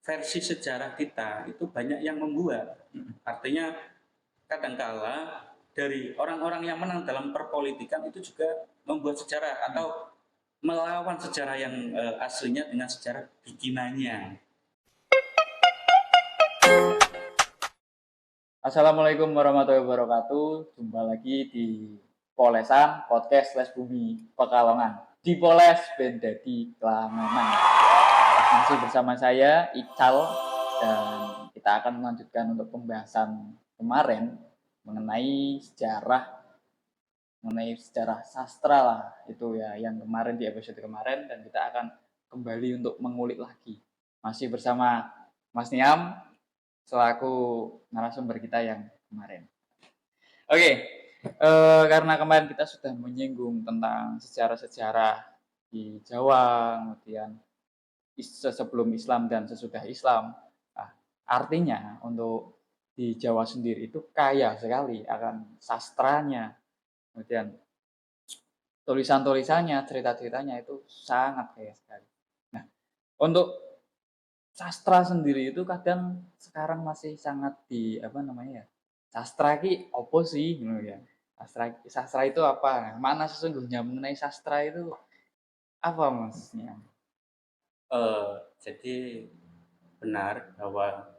versi sejarah kita itu banyak yang membuat. Artinya kadangkala dari orang-orang yang menang dalam perpolitikan itu juga membuat sejarah atau melawan sejarah yang aslinya dengan sejarah bikinannya. Assalamualaikum warahmatullahi wabarakatuh. Jumpa lagi di Polesan Podcast Les Bumi Pekalongan. Di Poles ben dadi Kelangenan. Masih bersama saya Ical dan kita akan melanjutkan untuk pembahasan kemarin mengenai sejarah sastra lah itu ya yang kemarin di episode kemarin, dan kita akan kembali untuk mengulik lagi. Masih bersama Mas Niam selaku narasumber kita yang kemarin. Oke, karena kemarin kita sudah menyinggung tentang sejarah-sejarah di Jawa, kemudian sebelum Islam dan sesudah Islam. Nah, artinya untuk di Jawa sendiri itu kaya sekali akan sastranya, kemudian tulisan-tulisannya, cerita-ceritanya itu sangat kaya sekali. Nah, untuk sastra sendiri itu kadang sekarang masih sangat sastra ki opo sih gitu ya. Sastra itu apa? Mana sesungguhnya mengenai sastra itu apa maksudnya? Jadi benar bahwa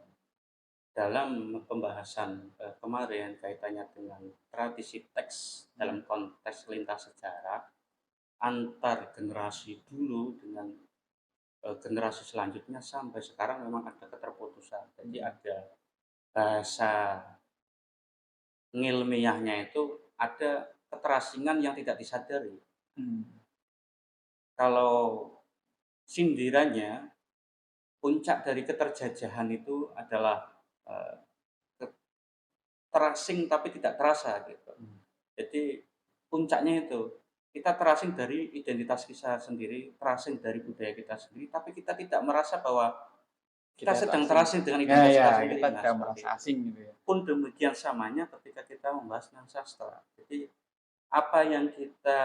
dalam pembahasan kemarin kaitannya dengan tradisi teks dalam konteks lintas sejarah antar generasi dulu dengan generasi selanjutnya sampai sekarang memang ada keterputusan. Jadi ada bahasa ngilmiahnya itu ada keterasingan yang tidak disadari. Kalau sindirannya, puncak dari keterjajahan itu adalah eh, terasing tapi tidak terasa gitu. Jadi puncaknya itu kita terasing dari identitas kita sendiri, terasing dari budaya kita sendiri, tapi kita tidak merasa bahwa kita sedang terasing dengan identitas kita sendiri. Kita Nah, tidak seperti merasa itu. asing gitu ya. Pun demikian samanya ketika kita membahas tentang sastra. Jadi apa yang kita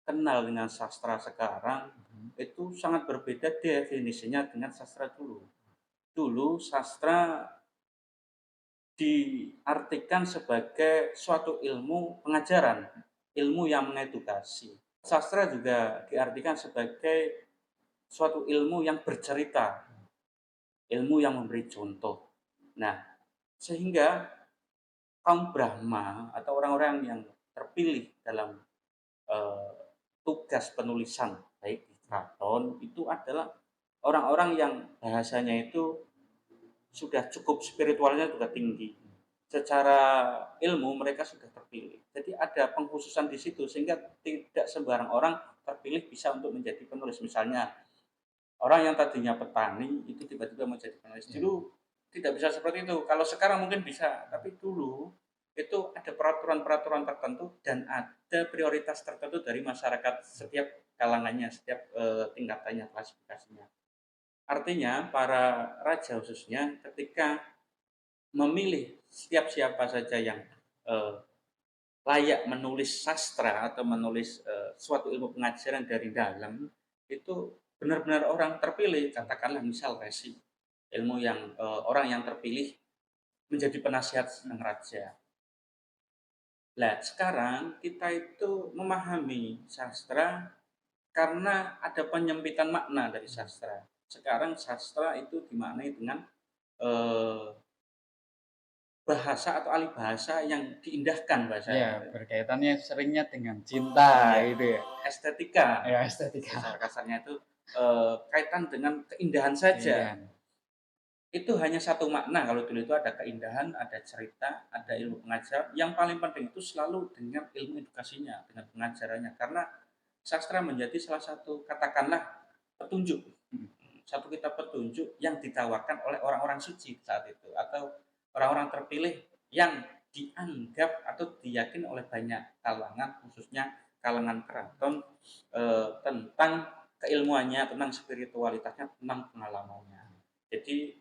kenal dengan sastra sekarang itu sangat berbeda definisinya dengan sastra dulu. Dulu sastra diartikan sebagai suatu ilmu pengajaran, ilmu yang mengedukasi. Sastra juga diartikan sebagai suatu ilmu yang bercerita, ilmu yang memberi contoh. Nah, sehingga kaum Brahma atau orang-orang yang terpilih dalam eh, tugas penulisan baik di keraton itu adalah orang-orang yang bahasanya itu sudah cukup spiritualnya juga tinggi. Secara ilmu mereka sudah terpilih. Jadi ada pengkhususan di situ sehingga tidak sembarang orang terpilih bisa untuk menjadi penulis. Misalnya orang yang tadinya petani itu tiba-tiba menjadi penulis. Dulu tidak bisa seperti itu. Kalau sekarang mungkin bisa, tapi dulu itu ada peraturan-peraturan tertentu dan ada prioritas tertentu dari masyarakat setiap kalangannya, setiap tingkatannya, klasifikasinya. Artinya para raja khususnya ketika memilih setiap siapa saja yang eh, layak menulis sastra atau menulis suatu ilmu pengajaran dari dalam itu benar-benar orang terpilih, katakanlah misal resi, ilmu yang orang yang terpilih menjadi penasihat sang raja. Nah, sekarang kita itu memahami sastra karena ada penyempitan makna dari sastra. Sekarang sastra itu dimaknai dengan eh, bahasa atau alih bahasa yang diindahkan Ya, bahasanya. berkaitannya seringnya dengan cinta Iya, gitu ya. estetika. Ya, estetika. Bahasa kasarnya itu kaitan dengan keindahan saja. Keindahan. Itu hanya satu makna. Kalau dulu itu ada keindahan, ada cerita, ada ilmu pengajar. Yang paling penting itu selalu dengan ilmu edukasinya, dengan pengajarannya. Karena sastra menjadi salah satu katakanlah petunjuk, satu kitab petunjuk yang ditawarkan oleh orang-orang suci saat itu atau orang-orang terpilih yang dianggap atau diyakini oleh banyak kalangan, khususnya kalangan keraton, tentang keilmuannya, tentang spiritualitasnya, tentang pengalamannya. Jadi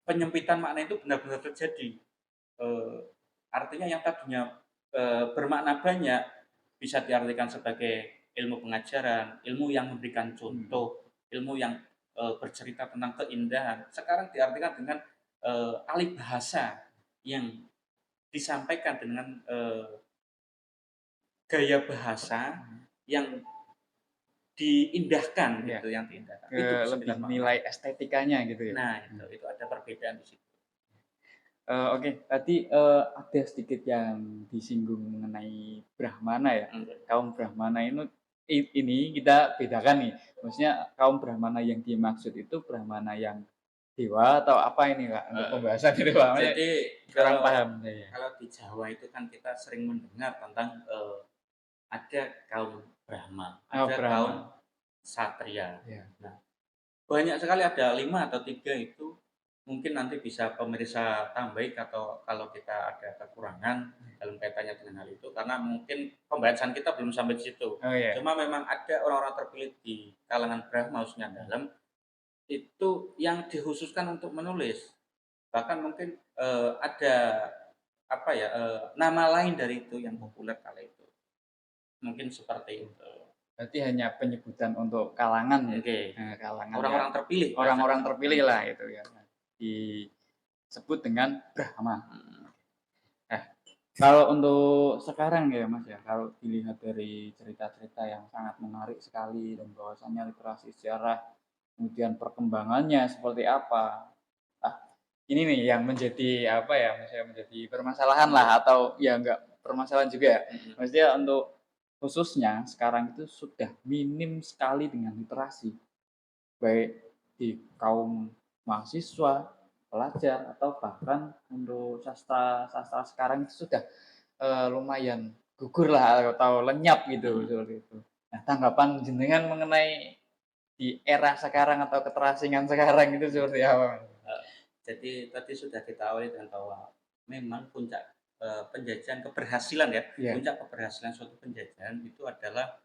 penyempitan makna itu benar-benar terjadi. Eh, Artinya yang tadinya bermakna banyak bisa diartikan sebagai ilmu pengajaran, ilmu yang memberikan contoh, ilmu yang bercerita tentang keindahan. Sekarang diartikan dengan alih bahasa yang disampaikan dengan gaya bahasa yang diindahkan Iya, gitu, yang diindahkan. ke Itu bisa lebih dimanfaatkan. nilai estetikanya gitu ya. Nah, itu ada perbedaan di situ. Oke, tadi ada sedikit yang disinggung mengenai Brahmana ya. Kaum Brahmana ini kita bedakan nih. Maksudnya kaum Brahmana yang dimaksud itu Brahmana yang dewa atau apa ini Kak? Untuk pembahasan itu Pak. Maksudnya Jadi kurang kalau paham saya. kalau di Jawa itu kan kita sering mendengar tentang ada kaum Brahma, Oh, ada kaum Brahma. Satria. Ya. Nah, banyak sekali, ada 5 atau 3 itu, mungkin nanti bisa pemirsa tambahin atau kalau kita ada kekurangan dalam kaitannya dengan hal itu, karena mungkin pembahasan kita belum sampai di situ. Oh iya. Cuma memang ada orang-orang terpilih di kalangan Brahma khususnya dalam itu yang dikhususkan untuk menulis. Bahkan mungkin ada apa ya, nama lain dari itu yang populer kala itu. Mungkin seperti itu. Berarti hanya penyebutan untuk kalangan ya. Oke. Kalangan Orang-orang ya. terpilih. Orang-orang terpilih lah itu ya. Disebut dengan Brahma. Kalau untuk sekarang ya Mas ya, kalau dilihat dari cerita-cerita yang sangat menarik sekali dan bahwasannya literasi sejarah, kemudian perkembangannya seperti apa. Ah, ini nih yang menjadi apa ya, maksudnya menjadi permasalahan lah atau ya enggak permasalahan juga ya. Maksudnya untuk khususnya sekarang itu sudah minim sekali dengan literasi, baik di kaum mahasiswa, pelajar atau bahkan untuk sastra sekarang itu sudah lumayan gugur lah atau lenyap gitu seperti itu. Nah, tanggapan jenengan mengenai di era sekarang atau keterasingan sekarang itu seperti apa? Jadi tadi sudah kita awali dengan bahwa memang puncak penjajahan keberhasilan ya, puncak keberhasilan suatu penjajahan itu adalah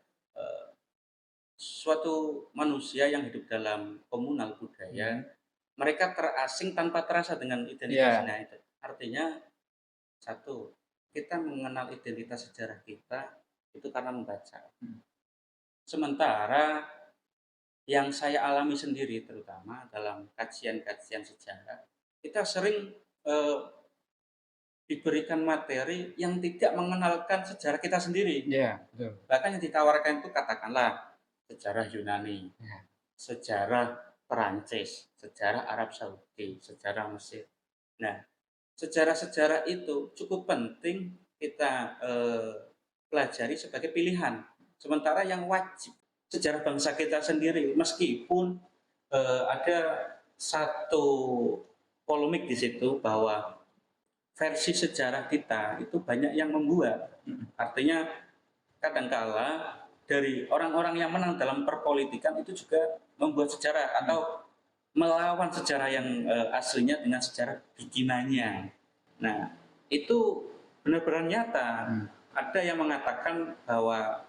suatu manusia yang hidup dalam komunal budaya, mereka terasing tanpa terasa dengan identitasnya itu. Artinya satu, kita mengenal identitas sejarah kita itu karena membaca. Sementara yang saya alami sendiri terutama dalam kajian-kajian sejarah, kita sering diberikan materi yang tidak mengenalkan sejarah kita sendiri. Iya, betul. Bahkan yang ditawarkan itu katakanlah sejarah Yunani, sejarah Perancis, sejarah Arab Saudi, sejarah Mesir. Nah, sejarah-sejarah itu cukup penting kita pelajari sebagai pilihan. Sementara yang wajib sejarah bangsa kita sendiri, meskipun ada satu polemik di situ bahwa versi sejarah kita itu banyak yang membuat. Artinya kadangkala dari orang-orang yang menang dalam perpolitikan itu juga membuat sejarah atau melawan sejarah yang aslinya dengan sejarah bikinannya. Nah, itu benar-benar nyata. Ada yang mengatakan bahwa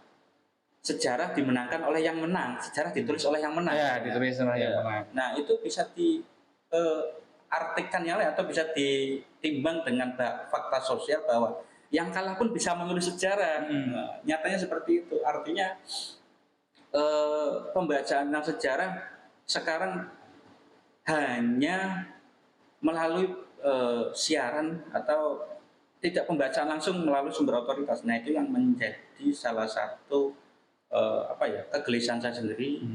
sejarah dimenangkan oleh yang menang, sejarah ditulis oleh yang menang. Ya, ditulis oleh yang menang. Nah, itu bisa diartikan yang lain atau bisa ditimbang dengan fakta sosial bahwa yang kalah pun bisa menulis sejarah. Nah, nyatanya seperti itu. Artinya pembacaan tentang sejarah sekarang hanya melalui siaran atau tidak pembacaan langsung melalui sumber otoritas. Nah, itu yang menjadi salah satu kegelisahan saya sendiri.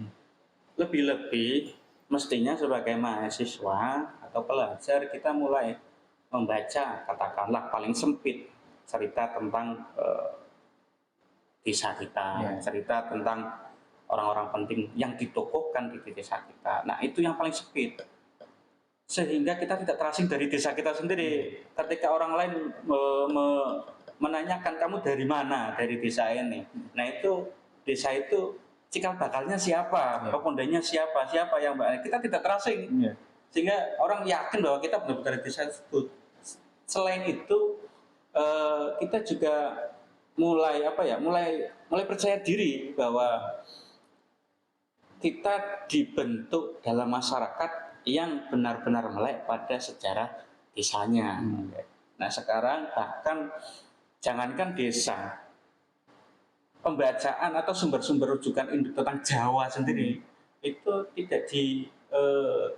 Lebih-lebih mestinya sebagai mahasiswa atau pelajar kita mulai membaca, katakanlah paling sempit, cerita tentang desa kita, cerita tentang orang-orang penting yang ditokohkan di desa kita. Nah, itu yang paling sempit. Sehingga kita tidak terasing dari desa kita sendiri. Ketika orang lain menanyakan kamu dari mana, dari desa ini. Nah, itu desa itu cikal bakalnya siapa, pekondanya siapa yang kita tidak terasing. Sehingga orang yakin bahwa kita benar-benar dari desa tersebut. Selain itu kita juga mulai percaya diri bahwa kita dibentuk dalam masyarakat yang benar-benar melek pada sejarah desanya. Nah, sekarang bahkan jangankan desa, pembacaan atau sumber-sumber rujukan tentang Jawa sendiri itu tidak eh,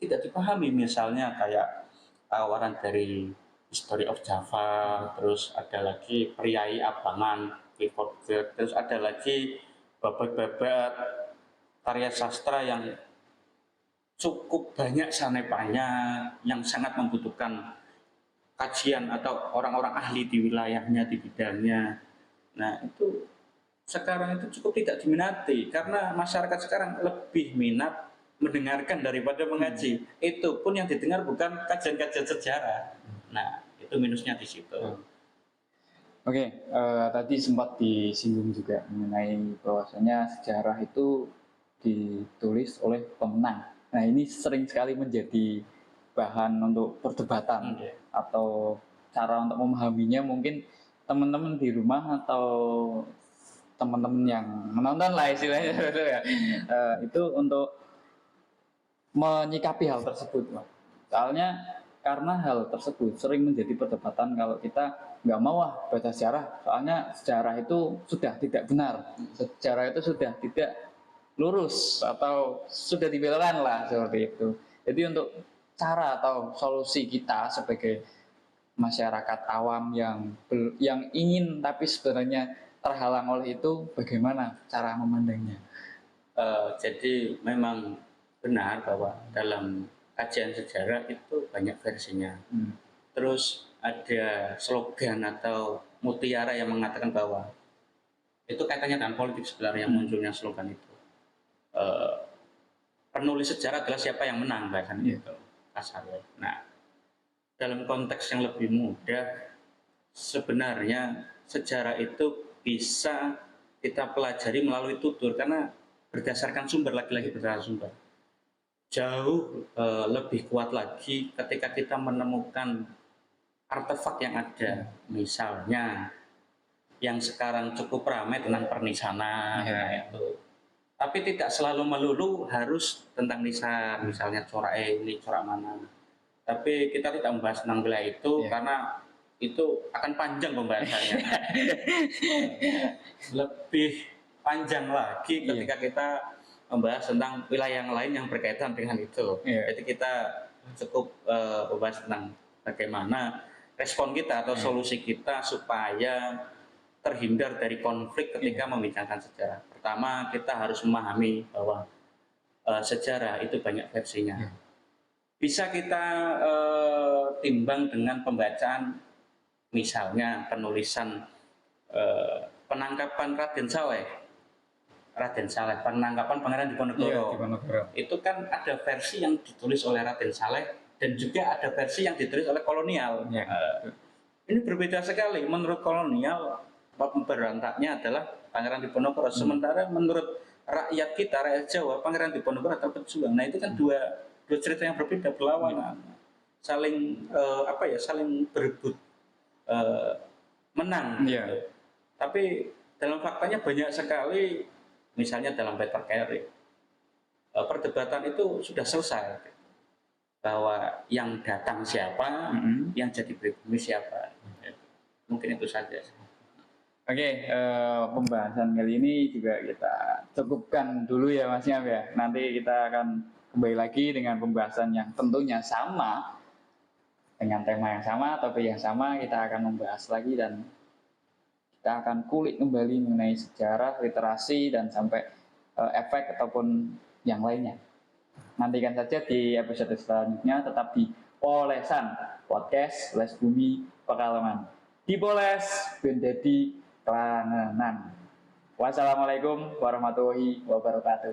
tidak dipahami. Misalnya kayak tawaran dari History of Java, terus ada lagi Priai Abangan, Keyboard Girl, terus ada lagi babat-babat karya sastra yang cukup banyak sanepannya, yang sangat membutuhkan kajian atau orang-orang ahli di wilayahnya, di bidangnya. Nah, itu sekarang itu cukup tidak diminati karena masyarakat sekarang lebih minat mendengarkan daripada mengaji. Itu pun yang didengar bukan kajian-kajian sejarah. Nah, itu minusnya di situ. Oke, tadi sempat disinggung juga mengenai bahwasanya sejarah itu ditulis oleh pemenang. Nah, ini sering sekali menjadi bahan untuk perdebatan atau cara untuk memahaminya mungkin teman-teman di rumah atau teman-teman yang menonton lah istilahnya itu ya. Itu untuk menyikapi hal tersebut, Pak. Soalnya karena hal tersebut sering menjadi perdebatan kalau kita nggak mau baca sejarah, soalnya sejarah itu sudah tidak benar, sejarah itu sudah tidak lurus atau sudah dibelokkan lah seperti itu. Jadi untuk cara atau solusi kita sebagai masyarakat awam yang ingin tapi sebenarnya terhalang oleh itu, bagaimana cara memandangnya? Jadi memang benar bahwa dalam kajian sejarah itu banyak versinya. Terus ada slogan atau mutiara yang mengatakan bahwa itu kaitannya dengan politik sebenarnya munculnya slogan itu. Penulis sejarah adalah siapa yang menang bahkan itu kasarnya. Nah, dalam konteks yang lebih mudah, sebenarnya sejarah itu bisa kita pelajari melalui tutur karena berdasarkan sumber, lagi-lagi berdasarkan sumber. Jauh lebih kuat lagi ketika kita menemukan artefak yang ada, misalnya yang sekarang cukup ramai tentang pernisanan, itu. Tapi tidak selalu melulu harus tentang nisan, misalnya corak ini, corak mana. Tapi kita tidak membahas tentang wilayah itu karena itu akan panjang pembahasannya. Lebih panjang lagi ketika kita membahas tentang wilayah yang lain yang berkaitan dengan itu. Jadi kita cukup membahas tentang bagaimana respon kita atau solusi kita supaya terhindar dari konflik ketika membincangkan sejarah. Pertama, kita harus memahami bahwa sejarah itu banyak versinya. Bisa kita timbang dengan pembacaan, misalnya penulisan penangkapan Raden Saleh, penangkapan Pangeran Diponegoro. Itu kan ada versi yang ditulis oleh Raden Saleh dan juga ada versi yang ditulis oleh kolonial. Ini berbeda sekali. Menurut kolonial, pemberontaknya adalah Pangeran Diponegoro. Sementara menurut rakyat kita, rakyat Jawa, Pangeran Diponegoro adalah pejuang. Nah, itu kan dua cerita yang berbeda, berlawanan, saling saling berebut menang. Gitu. Tapi dalam faktanya banyak sekali, misalnya dalam Peter Carey, perdebatan itu sudah selesai bahwa yang datang siapa, yang jadi pribumi siapa. Mungkin itu saja. Oke, pembahasan kali ini juga kita cukupkan dulu ya Mas Nyam ya. Nanti kita akan kembali lagi dengan pembahasan yang tentunya sama, dengan tema yang sama, topik yang sama. Kita akan membahas lagi dan kita akan kulik kembali mengenai sejarah, literasi, dan sampai efek ataupun yang lainnya. Nantikan saja di episode selanjutnya, tetap di Polesan Podcast Les Bumi Pekalongan. Di Poles Ben Dedi Klangenan. Wassalamualaikum warahmatullahi wabarakatuh.